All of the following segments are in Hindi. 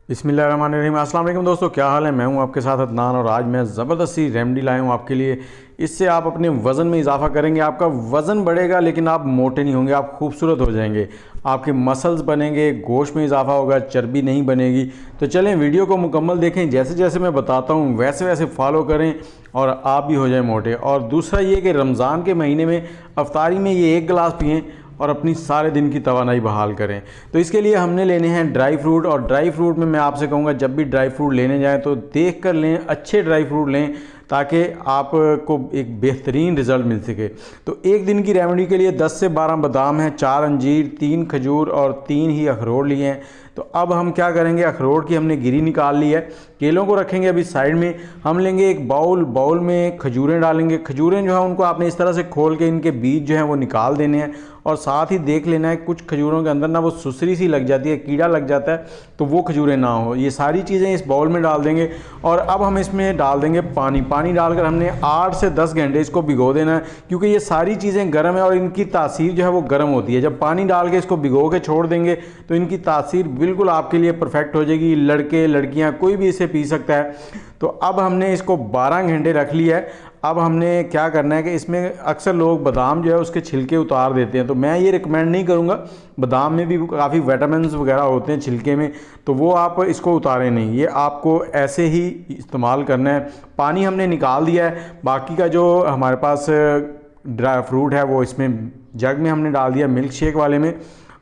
बिस्मिल्लाहिर्रहमानिर्रहीम। अस्सलाम वालेकुम दोस्तों, क्या हाल है। मैं हूं आपके साथ अदनान और आज मैं ज़बरदस्ती रेमेडी लाया हूं आपके लिए। इससे आप अपने वज़न में इजाफा करेंगे, आपका वज़न बढ़ेगा लेकिन आप मोटे नहीं होंगे, आप खूबसूरत हो जाएंगे, आपके मसल्स बनेंगे, गोश्त में इजाफा होगा, चर्बी नहीं बनेगी। तो चलें वीडियो को मुकम्मल देखें, जैसे जैसे मैं बताता हूँ वैसे वैसे फॉलो करें और आप भी हो जाए मोटे। और दूसरा ये कि रमज़ान के महीने में अफ्तारी में ये 1 गिलास पिएँ और अपनी सारे दिन की तवानाई बहाल करें। तो इसके लिए हमने लेने हैं ड्राई फ्रूट, और ड्राई फ्रूट में मैं आपसे कहूँगा जब भी ड्राई फ्रूट लेने जाएं तो देख कर लें, अच्छे ड्राई फ्रूट लें ताकि आपको एक बेहतरीन रिज़ल्ट मिल सके। तो एक दिन की रेमेडी के लिए 10 से 12 बादाम हैं, 4 अंजीर, 3 खजूर और 3 ही अखरोट लिए हैं। तो अब हम क्या करेंगे, अखरोट की हमने गिरी निकाल ली है, केलों को रखेंगे अभी साइड में। हम लेंगे एक बाउल में खजूरें डालेंगे। खजूरें जो है उनको आपने इस तरह से खोल के इनके बीज जो हैं वो निकाल देने हैं, और साथ ही देख लेना है कुछ खजूरों के अंदर ना वो सुसरी सी लग जाती है, कीड़ा लग जाता है, तो वो खजूरें ना हो। ये सारी चीज़ें इस बाउल में डाल देंगे और अब हम इसमें डाल देंगे पानी। पानी डालकर हमने 8 से 10 घंटे इसको भिगो देना है, क्योंकि ये सारी चीज़ें गर्म है और इनकी तासीर जो है वो गर्म होती है। जब पानी डाल के इसको भिगो के छोड़ देंगे तो इनकी तासीर बिल्कुल आपके लिए परफेक्ट हो जाएगी। लड़के लड़कियाँ कोई भी इसे पी सकता है। तो अब हमने इसको 12 घंटे रख लिया है। अब हमने क्या करना है कि इसमें अक्सर लोग बादाम जो है उसके छिलके उतार देते हैं, तो मैं ये रिकमेंड नहीं करूँगा। बादाम में भी काफ़ी विटामिन्स वगैरह होते हैं छिलके में, तो वो आप इसको उतारें नहीं, ये आपको ऐसे ही इस्तेमाल करना है। पानी हमने निकाल दिया है, बाकी का जो हमारे पास ड्राई फ्रूट है वो इसमें जग में हमने डाल दिया, मिल्क शेक वाले में।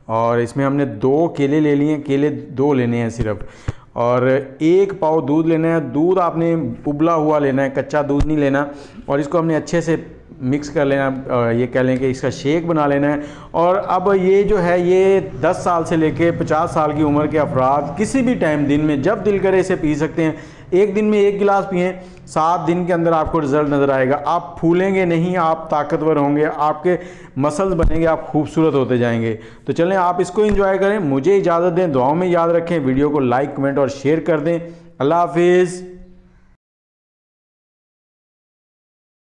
और इसमें हमने 2 केले ले लिए, केले 2 लेने हैं सिर्फ, और 1 पाव दूध लेना है। दूध आपने उबला हुआ लेना है, कच्चा दूध नहीं लेना। और इसको हमने अच्छे से मिक्स कर लेना, ये कह लें कि इसका शेक बना लेना है। और अब ये जो है ये 10 साल से लेके 50 साल की उम्र के अफराद किसी भी टाइम दिन में जब दिल करे इसे पी सकते हैं। एक दिन में 1 गिलास पिएँ, 7 दिन के अंदर आपको रिजल्ट नज़र आएगा। आप फूलेंगे नहीं, आप ताकतवर होंगे, आपके मसल्स बनेंगे, आप खूबसूरत होते जाएंगे। तो चलें आप इसको एंजॉय करें, मुझे इजाज़त दें, दुआओं में याद रखें, वीडियो को लाइक कमेंट और शेयर कर दें। अल्लाह हाफिज़।